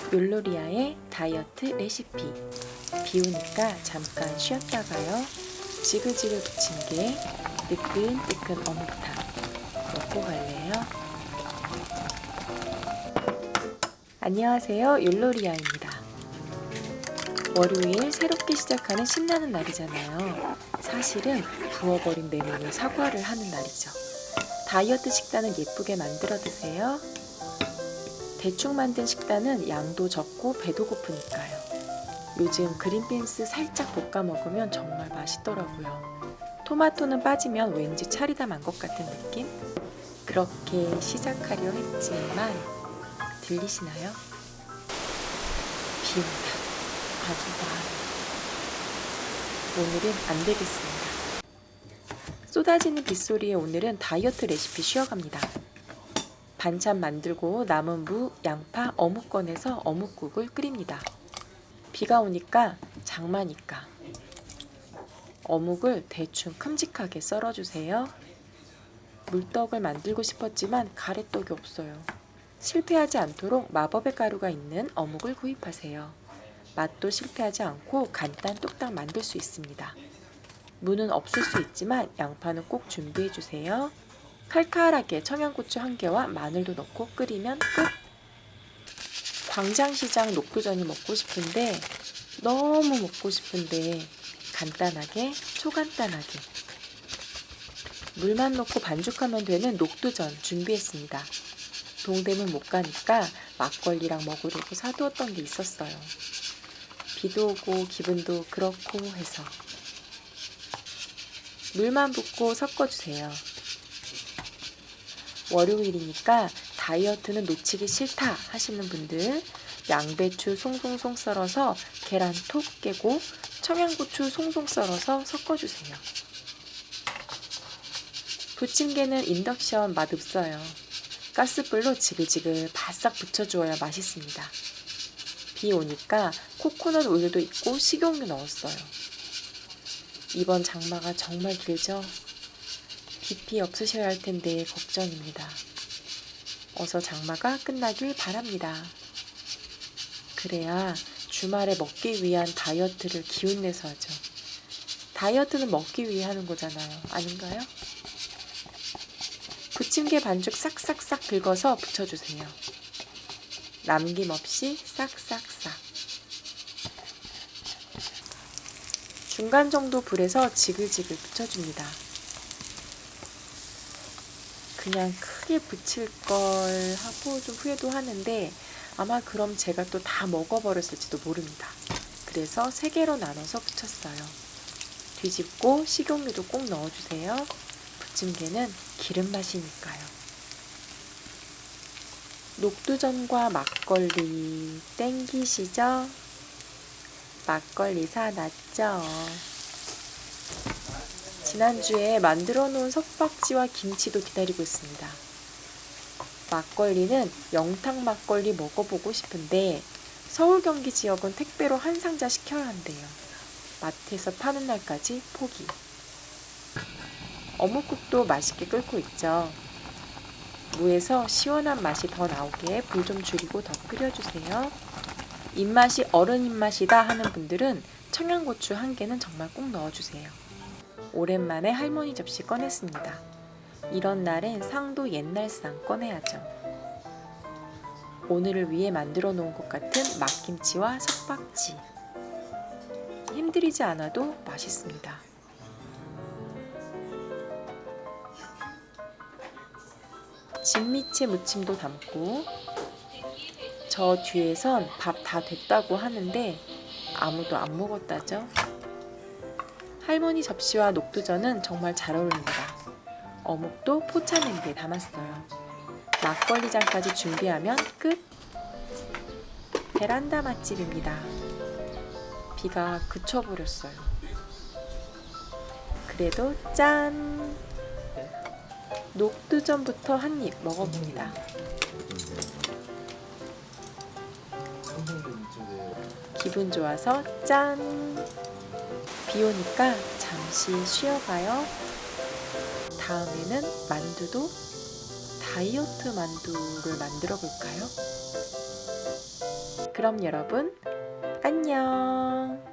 욜로리아의 다이어트 레시피. 비 오니까 잠깐 쉬었다가요. 지글지글 부침개, 뜨끈뜨끈 어묵탕 먹고 갈래요? 안녕하세요, 욜로리아입니다. 월요일 새롭게 시작하는 신나는 날이잖아요. 사실은 부어버린 메뉴를 사과를 하는 날이죠. 다이어트 식단은 예쁘게 만들어 드세요. 대충 만든 식단은 양도 적고 배도 고프니까요. 요즘 그린빈스 살짝 볶아 먹으면 정말 맛있더라고요. 토마토는 빠지면 왠지 차리다 만 것 같은 느낌? 그렇게 시작하려 했지만 들리시나요? 비 온다. 아주 많아. 오늘은 안 되겠습니다. 쏟아지는 빗소리에 오늘은 다이어트 레시피 쉬어갑니다. 반찬 만들고 남은 무, 양파, 어묵 꺼내서 어묵국을 끓입니다. 비가 오니까 장마니까 어묵을 대충 큼직하게 썰어주세요. 물떡을 만들고 싶었지만 가래떡이 없어요. 실패하지 않도록 마법의 가루가 있는 어묵을 구입하세요. 맛도 실패하지 않고 간단 뚝딱 만들 수 있습니다. 무는 없을 수 있지만 양파는 꼭 준비해주세요. 칼칼하게 청양고추 1개와 마늘도 넣고 끓이면 끝! 광장시장 녹두전이 먹고 싶은데 너무 먹고 싶은데 간단하게 초간단하게 물만 넣고 반죽하면 되는 녹두전 준비했습니다. 동대문 못 가니까 막걸리랑 먹으려고 사두었던 게 있었어요. 비도 오고 기분도 그렇고 해서 물만 붓고 섞어주세요. 월요일이니까 다이어트는 놓치기 싫다 하시는 분들 양배추 송송송 썰어서 계란 톡 깨고 청양고추 송송 썰어서 섞어주세요. 부침개는 인덕션 맛없어요. 가스불로 지글지글 바싹 붙여주어야 맛있습니다. 비 오니까 코코넛 우유도 있고 식용유 넣었어요. 이번 장마가 정말 길죠? 비피 없으셔야 할 텐데 걱정입니다. 어서 장마가 끝나길 바랍니다. 그래야 주말에 먹기 위한 다이어트를 기운내서 하죠. 다이어트는 먹기 위해 하는 거잖아요. 아닌가요? 부침개 반죽 싹싹싹 긁어서 붙여주세요. 남김없이 싹싹싹. 중간 정도 불에서 지글지글 붙여줍니다. 그냥 크게 붙일 걸 하고 좀 후회도 하는데 아마 그럼 제가 또 다 먹어버렸을지도 모릅니다. 그래서 3개로 나눠서 붙였어요. 뒤집고 식용유도 꼭 넣어주세요. 부침개는 기름 맛이니까요. 녹두전과 막걸리 땡기시죠? 막걸리 사놨죠? 지난주에 만들어 놓은 석박지와 김치도 기다리고 있습니다. 막걸리는 영탁 막걸리 먹어보고 싶은데 서울 경기 지역은 택배로 한 상자 시켜야 한대요. 마트에서 파는 날까지 포기. 어묵국도 맛있게 끓고 있죠. 무에서 시원한 맛이 더 나오게 불 좀 줄이고 더 끓여주세요. 입맛이 어른 입맛이다 하는 분들은 청양고추 1개는 정말 꼭 넣어주세요. 오랜만에 할머니 접시 꺼냈습니다. 이런 날엔 상도 옛날 상 꺼내야죠. 오늘을 위해 만들어 놓은 것 같은 막김치와 석박지. 힘들이지 않아도 맛있습니다. 진미채 무침도 담고 저 뒤에선 밥 다 됐다고 하는데 아무도 안 먹었다죠. 할머니 접시와 녹두전은 정말 잘 어울립니다. 어묵도 포차 냄비에 담았어요. 막걸리잔까지 준비하면 끝! 베란다 맛집입니다. 비가 그쳐버렸어요. 그래도 짠! 녹두전부터 한 입 먹어봅니다. 기분 좋아서 짠! 비 오니까 잠시 쉬어가요. 다음에는 만두도 다이어트 만두를 만들어 볼까요? 그럼 여러분, 안녕!